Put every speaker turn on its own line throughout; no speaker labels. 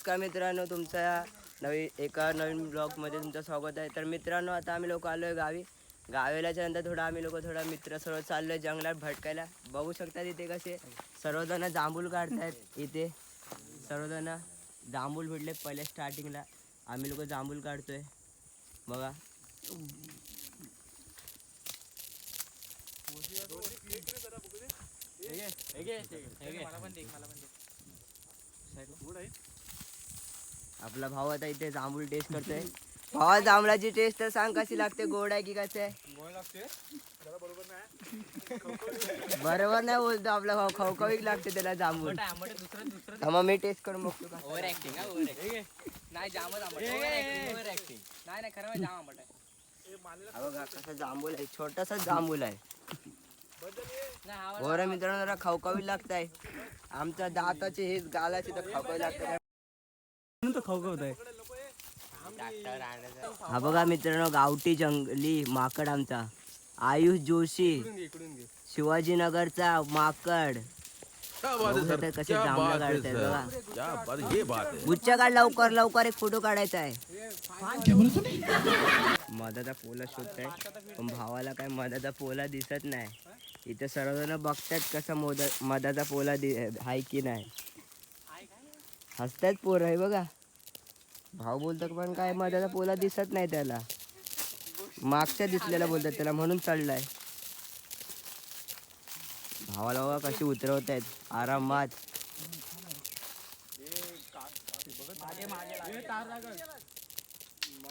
नमस्कार मित्रांनो, तुमच्या एका नवीन ब्लॉगमध्ये तुमचं स्वागत आहे. तर मित्रांनो, आता आम्ही लोक आलो आहे गावी. गावेलाच्या नंतर थोडा मित्र सर्व चाललो आहे जंगलात भटकायला. बघू शकता इथे कसे सर्वजण जांभूळ काढतायत. इथे सर्वजण जांभूळ भेटले पहिले स्टार्टिंगला. आम्ही लोक जांभूळ काढतोय बघा. आपला भाऊ आता इथे जांभूळ टेस्ट करतोय. भावा, जांभळाची टेस्ट तर सांग, कशी लागते? गोड आहे की कसं आहे?
गोड लागते जरा, बरोबर नाही.
बरोबर नाही बोलतो आपला भाऊ, खवखवीत लागते त्याला जांभूळ. मग मी टेस्ट करून बघतो का.
ओव्हर ऍक्टिंग नाही, जामच आंबट. नाही खरं जाम आंबट आहे.
बघा कसं जांभूळ आहे, छोटासा जांभूळ आहे. हो रे मित्रांनो, जरा खवखवीत लागत आहे. आमच्या दाताचे हे गालाचे तर खवखवी लागत. हा बघा मित्रांनो, गावठी जंगली माकड आमचा आयुष जोशी, शिवाजीनगरचा माकड. कसे जांभळं काढतायत बघा. गुच्छा काढ लवकर लवकर, एक फोटो काढायचा आहे. मधाचा पोला शोधताय, पण भावाला काय मधाचा पोला दिसत नाही. इथे सर्वजण बघतात कसं मधाचा पोला हाय की नाही. हसतात पोर आहे बघा. भाऊ बोलतात पण काय मधाचा पोला दिसत नाही त्याला. मागच्या दिसलेला बोलतात त्याला, म्हणून चढलाय. भावाला बघा कशी उतरवत आहेत आरामात.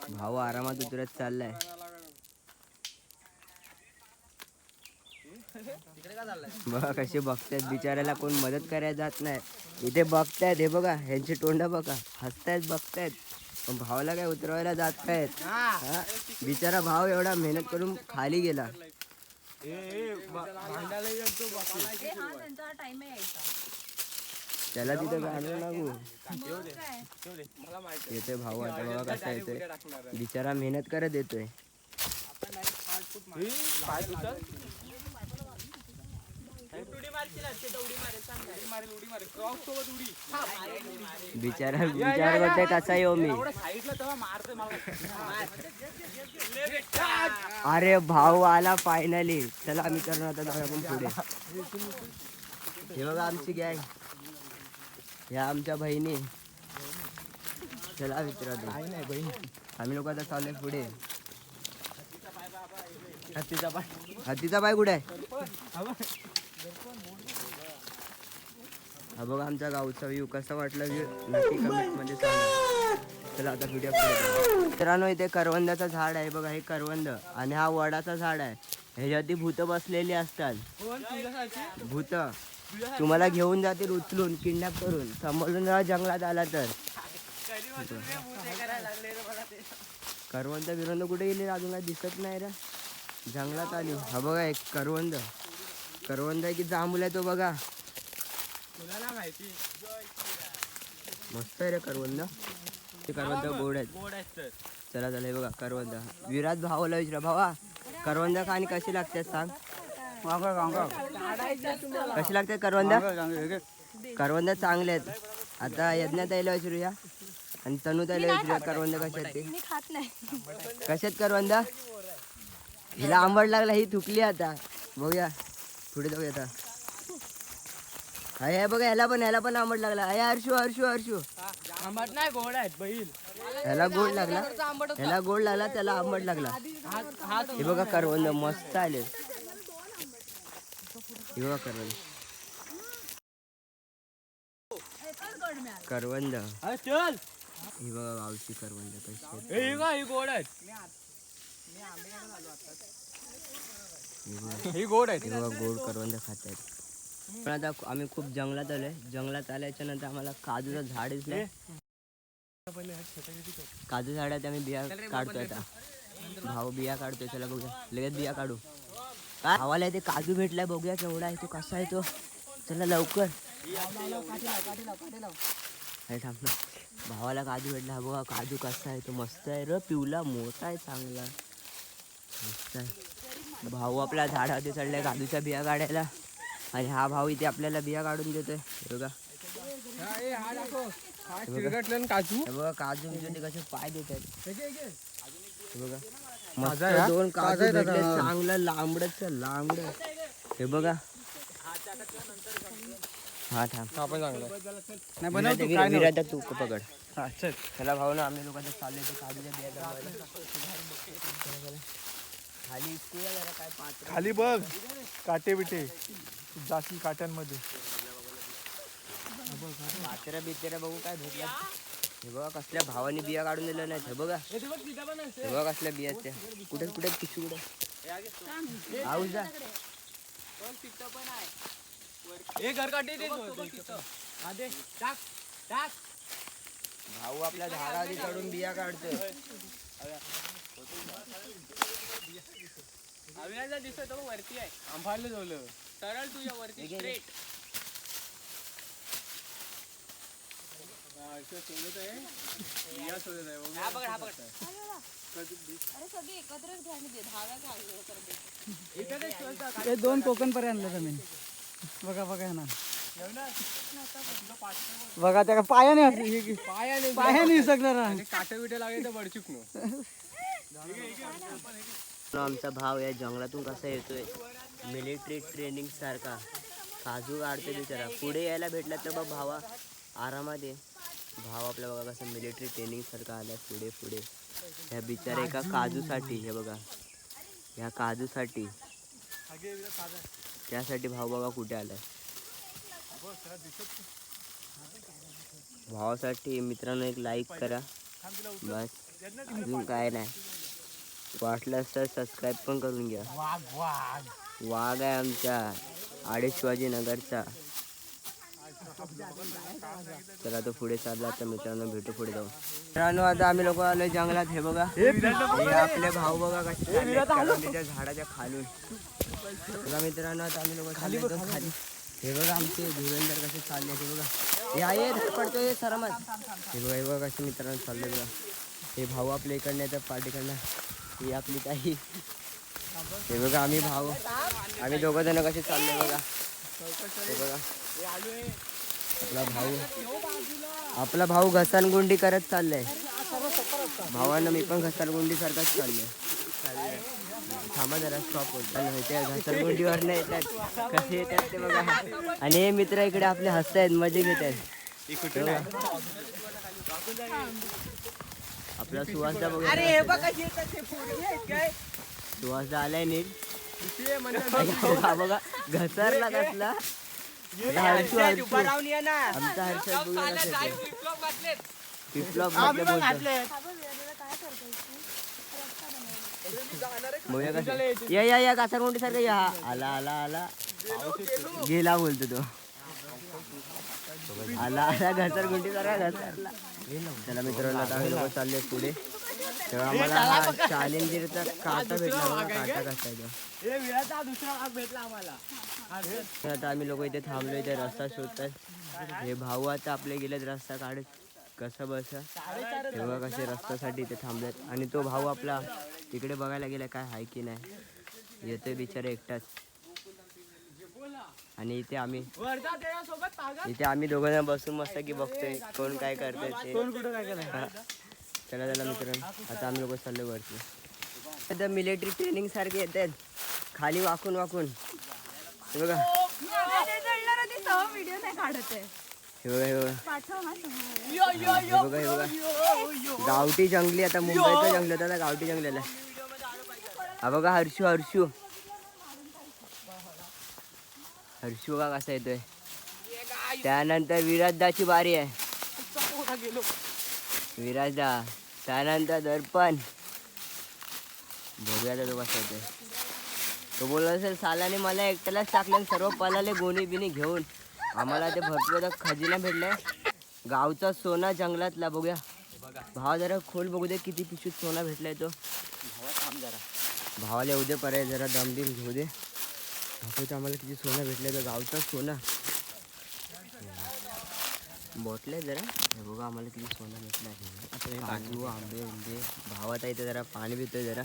भाऊ आरामात उतरत चाललाय. बघा कसे बघतायत, बिचारायला कोण मदत करायला जात नाही. इथे बघतायत, हे बघा ह्यांची तोंड बघा, हसतायत बघतायत, पण भावाला काय उतरवायला जात नाहीत. बिचारा भाव एवढा मेहनत करून खाली गेला. त्याला तिथे गाणं लागू येतोय. भाऊ आता बघा कसा येतोय, बिचारा मेहनत करत येतोय. बिचारा विचार करतोय कसा येऊ मी. अरे भाऊ आला फायनली. चला आम्ही करणार आता जाऊया आपण पुढे. हे बघा आमची गँग, ह्या आमच्या बहिणी. चला मित्रांनो, आम्ही लोक आता चाललोय पुढे. हत्तीचा पाय कुठे आहे? हा बघा आमच्या गावचा व्ह्यू. कसा वाटला व्ह्यू नक्की कमेंट मध्ये सांगा. चला आता व्हिडिओ मित्रांनो, इथे करवंदाचं झाड आहे बघा. हे करवंद आणि हा वडाचा झाड आहे. ह्याच्यावरती भूत बसलेली असतात. भूत तुम्हाला घेऊन जातील उचलून, किडनॅप करून. सांभाळून राहा जंगलात आला तर. करवंद बिरवंद कुठे गेले अजून काय दिसत नाही रे. जंगलात आली. हा बघा एक करवंद. करवंद आहे की जांभूळ आहे तो बघा. मस्त आहे रे करवंद. ते करवंद गोड आहेत. चला चला, हे बघा करवंद. विराज भावाला विचारा, भावा करवंद खाणी कशी लागते सांग. कशी लागते करवंद? करवंद चांगले आहेत. आता यज्ञात यायला विचारूया आणि तनू ताईला विचारूया करवंद कशात ते. कशात करवंद? हिला आंबट लागला, ही थुकली. आता बघूया पुढे जाऊया आता. हे बघा, ह्याला पण आंबट लागला. अरे हर्षू हर्षू हर्षू,
आंबट नाही, गोड आहेत बैल.
ह्याला गोड लागला, ह्याला गोड लागला, त्याला आंबट लागला. हे बघा करवंद मस्त आले. हे बघा करवंद. करवंद ही बघा गावची करवंद कशी
गोड आहेत.
ही गोड आहे. बघा गोड करवंद खात आहेत. पण आता आम्ही खूप जंगलात आलोय. जंगलात आल्याच्या नंतर आम्हाला काजूचं झाड दिसलंय. काजू झाडात आम्ही बिया काढतोय. आता भाऊ बिया काढतोय. चला बघूया, लगेच बिया काढू. काय भावाला इथे काजू भेटलाय, बघूया केवढा आहे तो, कसा आहे तो. चला लवकर. थांब ना, भावाला काजू भेटला. हा बघा काजू कसा आहे तो, मस्त आहे र, पिवला मोठा आहे, चांगला मस्त आहे. भाऊ आपल्या झाडावरती चढलाय काजूच्या बिया काढायला. आणि हा भाऊ इथे आपल्याला बिया काढून देतोय. बघा
काजू
हे बघा काजू बिजू ते कसे पाय देतात हे बघा मस्त
ताजा आहे हा?
दोन
ताजा
काजू
आहे
भेटले
दादा.
चांगलं लांबड हे बघा हा थांब
आपण चांगलं नाही
विराज
बनवतो काय
विराज तू पकड
हा चल
चला भाऊ ना आम्ही लोक चालले ते काजूच्या बिया जमवायला. खाली इतके जरा काय पात्र
खाली बघ काटे बिटे जातील काट्यांमध्ये
पात्र बितेरा बघू काय भेटलं हे बघा कसल्या भावाने बिया काढून दिल्या नाहीत हे बघा हे बघा कसल्या बिया आहेत त्या कुठे कुठे पिशू कुठे आऊस जा भाऊ आपल्या झाडावरती चढून बिया काढतोय
दिसतो वरती आहे आंबाला झोलं सरळ तुझ्या वरती स्ट्रेट
हे दोन कोकण पर्यंत आणलं तुम्ही बघा बघा ना बघा त्या पायाने पायाने सगळं
काटे बिटे लागले तर बडचुकनो
आमचा भाव या जंगलातून कसा येतोय मिलिटरी ट्रेनिंग सारखा काजू काढतोय बिचारा पुढे यायला भेटला तर बघ भावा आरामात आहे भाव आपला बघा कसं मिलिटरी ट्रेनिंग सारखा आलाय पुढे पुढे ह्या बिचारा एका काजूसाठी हे बघा ह्या काजूसाठी त्यासाठी भाव बघा कुठे आलाय भावासाठी मित्रांनो एक लाईक करा बस अजून काय नाही वाटलं तर सबस्क्राईब पण करून घ्या वाघ आहे आमच्या आडे नगरचा चला तो पुढे चालला तर मित्रांनो भेटू पुढे जाऊ मित्रांनो आता आम्ही लोक आलोय जंगलात हे बघा हे आपले भाऊ बघा कसे चालले करवंदीच्या झाडाच्या खालून बघा मित्रांनो आता आम्ही लोक खाली खाली हे बघा आमचे धुरंधर कसे चालले हे बघा हे आहे पडतोय सरमत हे बघा कसे मित्रांनो चालले बघा हे भाऊ आपल्या इकडनं येतात पाठीकडनं ही आपली ताई हे बघा आम्ही भाऊ आम्ही दोघं जण कसे चालले बघा हे बघा आपला भाऊ घसरगुंडी करत चाललाय भावानं मी पण घसरगुंडी सारखाच चाललोय थांबा जरा स्टॉप होत त्या घसरगुंडीवर नाही येतात कसे येतात ते बघा आणि हे मित्र इकडे आपले हसतायत मजे घेत आहेत आपला सुवासदा बघा सुवासदा आलाय नीट बघा घसरला कसला हर्षू आमचा हर्षद फ्लिपफ्लॉप या कासरगुंडी सारखं या आला आला आला गेला बोलतो तो आला आला घसरगुंडी सारखा घसरला चला मित्रांनो आता आम्ही लोक चालले पुढे तेव्हा आम्हाला हा चॅलेंजरचा काटा भेटला बघा काटा कसा
दुसरा भाग भेटला आम्हाला
आता आम्ही लोक इथे थांबलोय इथे रस्ता शोधतात हे भाऊ आता आपले गेलेत रस्ता काढत कसं बसा तेव्हा कसे रस्त्यासाठी इथे थांबलेत आणि तो भाऊ आपला तिकडे बघायला गेला काय आहे की नाही येतोय बिचारा एकटाच आणि इथे आम्ही दोघं जण बसून मस्त की बघतोय कोण काय करतोय ते
कोण कुठं काय केलं
चला चला मित्रांनो आता आम्ही लोक चाललोय वरती आता मिलिटरी ट्रेनिंग सारखे येत आहेत खाली वाकून वाकून हे बघा
व्हिडिओ नाही काढत आहे
हे बघा हे बघा
पाठव हा
हे बघा हे बघा गावठी जंगली आता मुंबईचं जंगल होतं आता गावठी जंगलेला हा बघा हर्षू हर्षू हर्षू बघा कसा येतोय त्यानंतर विराजदाची बारी आहे विराजदा त्यानंतर दर्पण बघूया तो कसा येतोय तो बोलला असेल सालाने मला एकट्यालाच टाकलं सर्व पलाले गोणी बिनी घेऊन आम्हाला ते भरपूर खजिना भेटलाय गावचा सोना जंगलातला बघूया भाव जरा खोल बघू दे किती पिशवीत सोना भेटलाय तो भावाला येऊ दे पर्याय जरा दमदिम घेऊ दे दाखवतो आम्हाला किती सोना भेटलाय तो गावचा सोना बोटले जरा हे बघा आम्हाला किती सोना भेटलाय काजू आंबे उंबे भावात इथे जरा पाणी पितोय जरा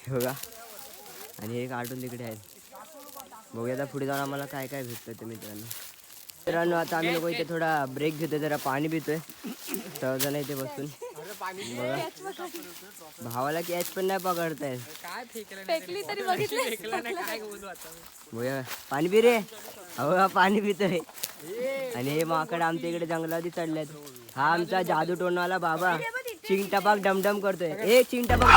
हे बघा आणि एक आटून तिकडे आहेत बघूया आता पुढे जाऊन आम्हाला काय काय भेटतं ते मित्रांनो मित्रांनो आता आम्ही लोक इथे थोडा ब्रेक घेतोय, जरा पाणी पितोय सहजण इथे बसून. बघा भावाला कॅच पण नाही पकडताय.
काय फेकलं
फेकली तरी बघितलं
फेकलं नाही काय बोलू आता
बघा पाणी पी रे. अहो हा पाणी पितोय. आणि हे माकड आमच्या इकडे जंगलात चढलेत. हा आमचा जादू टोनवाला बाबा चिंगटपाक डमडम करतोय. ए चिंगटपाक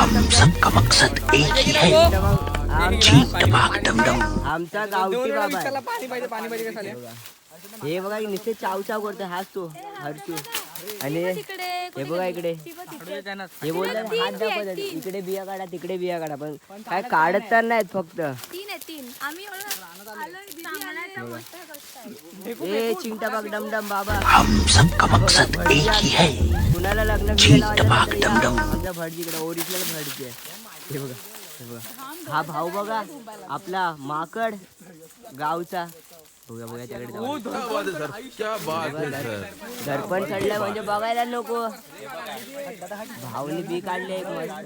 आमचा गावठी बाबा आहे.
पाणी पाहिजे पाणी पाहिजे काय
बघा. हे बघा नुसते चाव चाव करतोय हाच तो हरचू. आणि हे बघा इकडे हे बोलतात हात दाखवतात इकडे बिया काढा तिकडे बिया काढा, पण काय काढत तर नाहीत फक्त.
तीन आम्ही
ए चिंटाबाग डमडम बाबा कुणाला लग्न आमचा भटजीकडे ओरिजिनल भटजी आहे. हे बघा हे बघा हा भाऊ बघा आपला माकड गावचा. बघा बघा त्याकडे दर्पण चढलाय म्हणजे बघायला नको. भाऊनी बी काढले एक मस्त.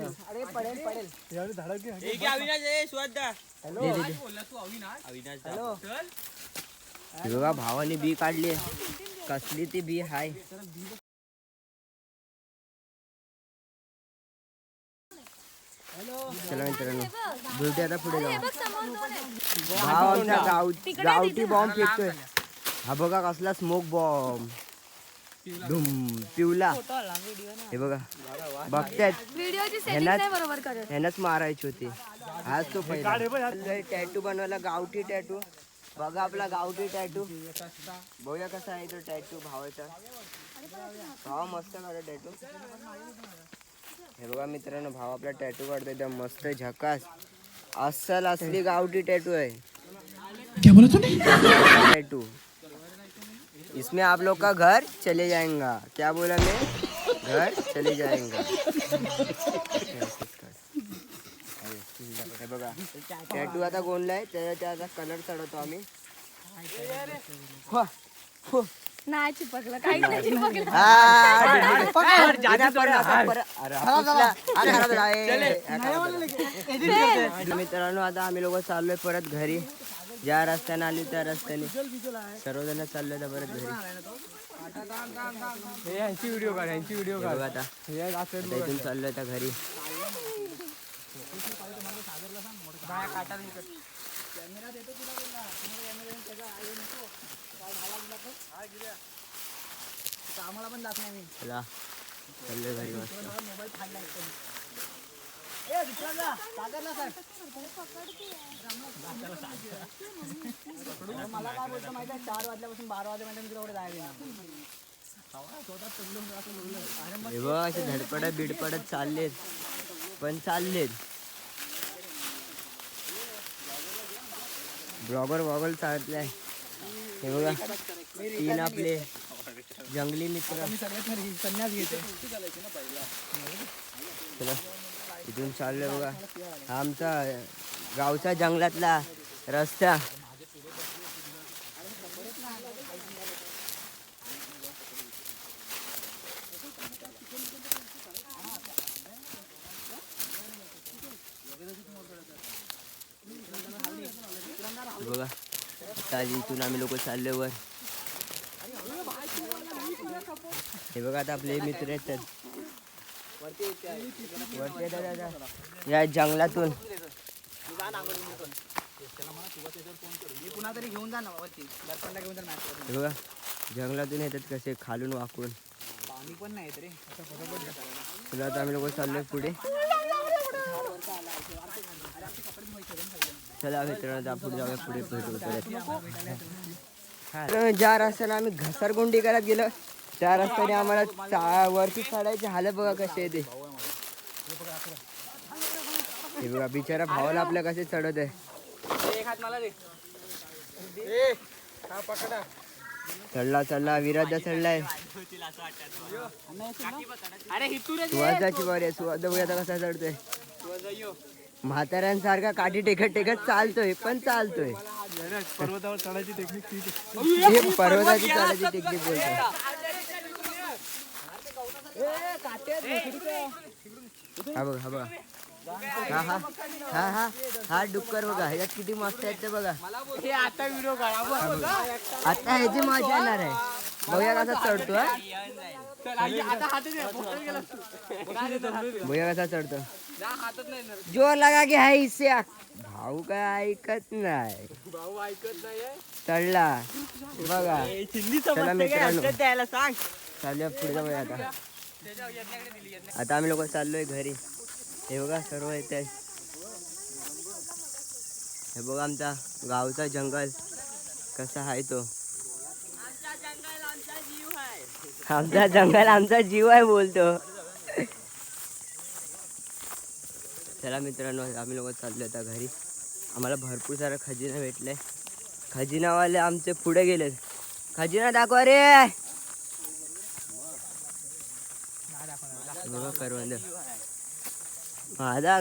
हे बघा भावाने बी काढली. कसली ती बी हाय. चला मित्रांनो भेटूया आता पुढे जाऊ. भाव आमचा गावठी बॉम्ब फेकतोय. हा बघा कसला स्मोक बॉम्ब धुम पिवला. हे बघा बघतायत ह्यानंच मारायची होती. हाच तो पहिला टॅटू बनवायला गावठी टॅटू. बघा आपला गावठी टॅटू बघूया कसा आहे तो टॅटू भावाचा. भाव मस्त काढा टॅटू. हे बघा मित्रांनो भाव आपला टॅटू काढतो एकदम मस्त झकास अस्सल असली गावठी टॅटू है. क्या बोला तूने? टैटू इसमें आप लोग का घर चले जाएगा. क्या बोला मैं? घर चले जाएगा. हे बघा टॅटू आता गोंडलाय त्याचा आता कलर चढवतो आम्ही.
नाही चिपकलं काही नाही चिपकलं.
मित्रांनो आता आम्ही लोक चाललोय परत घरी. ज्या रस्त्याने आली त्या रस्त्याने सर्वजण चाललोय परत घरी.
यांची व्हिडिओ काढ यांची व्हिडिओ काढ.
बघा आता इथून चाललोय आता घरी. चला चाललोय घरी मस्त.
मला काय बोलतो माहिती आहे 4 वाजल्यापासून 12 वाजेपर्यंत मी तुला जायला.
हे बघ असे धडपडत बिडपडत चाललेत पण चाललेत. ब्लॉगर वॉगल चाललाय. हे बघा 3 आपले जंगली मित्र.
संन्यास घेते.
चला इथून चाललोय बघा. हा आमचा गावचा जंगलातला रस्ता. बघा आता इथून आम्ही लोक चाललोय वर. हे बघा आता आपले मित्र येतात वरती येतात या जंगलातून.
कुणातरी घेऊन जा ना वरती. दर्पणला घेऊन जा मॅच.
हे बघा जंगलातून येतात कसे खालून वाकून.
पाणी पण नाही रे.
चला आता आम्ही लोक चाललोय पुढे. चला मित्रांनो पुढे जाऊया. पुढे भेटू परत. ज्या रस्त्याने आम्ही घसरगुंडी करत गेलो त्या रस्त्याने आम्हाला वरती चढायचे हालत बघा कसे ते. हे बघा बिचारा भावाला आपल्या कसे चढत आहे. चढला चढला विराजा चढलाय. सुहासाची बारी आहे. सुहास बघूया आता कसा चढतोय. म्हाताऱ्यांसारखा काठी टेकत टेकत चालतोय पण चालतोय.
पर्वतावर चढायची टेक्निक
हे पर्वताची चढायची टेक्निक बोलतो. हा बघ हा बघा हा हा हा हा हा डुक्कर बघा ह्याच्यात किती मस्त आहेत ते बघा.
आता व्हिडिओ काढा
आता ह्याची मजा येणार आहे. बघूया कसा चढतो हा. बघूया कसा चढतो. जोर लगा की हाय इसे भाऊ काय ऐकत नाही.
भाऊ ऐकत नाही
चढला बघा. चला मित्रांनो
त्याला सांग
चालूया पुढे जाऊया आता. आता आम्ही लोक चाललोय घरी. हे बघा सर्व येत आहे. हे बघा आमचा गावचा जंगल कसा आहे तो. आमचा जंगल आमचा जीव आहे बोलतो. चला मित्रांनो आम्ही लोक चाललो आता घरी. आम्हाला भरपूर सारा खजिना भेटलाय. खजिनावाले आमचे पुढे गेलेत. खजिना दाखवा रे. बघा करवंद माझा.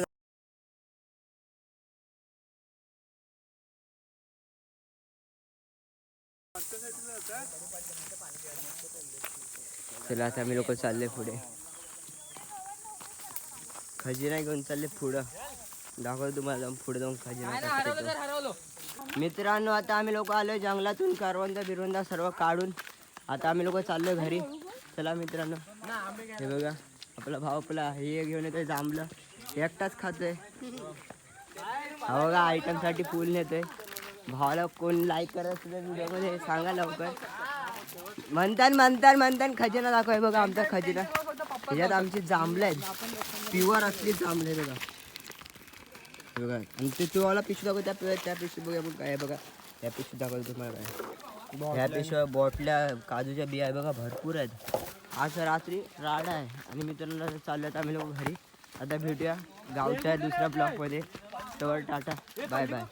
चला आता आम्ही लोक चालले पुढे. खजिना घेऊन चालले पुढं. दाखव तुम्हाला जाऊन पुढे जाऊन खजिना कसा येतो. मित्रांनो आता आम्ही लोक आलोय जंगलातून करवंद बिरवंद सर्व काढून. आता आम्ही लोक चाललोय घरी. चला मित्रांनो हे बघा आपला भाऊ आपला हे घेऊन येतोय जांभलं. एकटाच खातोय. हा बघा आयटम साठी फुल नेतोय. भावाला कोण लाईक करत असेल व्हिडिओमध्ये सांगा लवकर. म्हणतान खजिना दाखवाय. बघा आमचा खजिना. त्याच्यात आमची जांभलं आहेत. प्युअर असली जांभलं आहे बघा. हे बघा आणि ते तुम्हाला पिशवी दाखव. त्या पिशवी बघा आपण काय बघा. त्या पिशवी दाखवतो तुम्हाला काय. ह्या पिशव्या बॉटल्या काजूच्या बिया आहे बघा भरपूर आहेत. आज रात्री राडा आहे. आणि मित्रांनो चालल्यात आम्ही लोक घरी. आता भेटूया गावच्या दुसऱ्या ब्लॉकमध्ये. तर टाटा बाय बाय.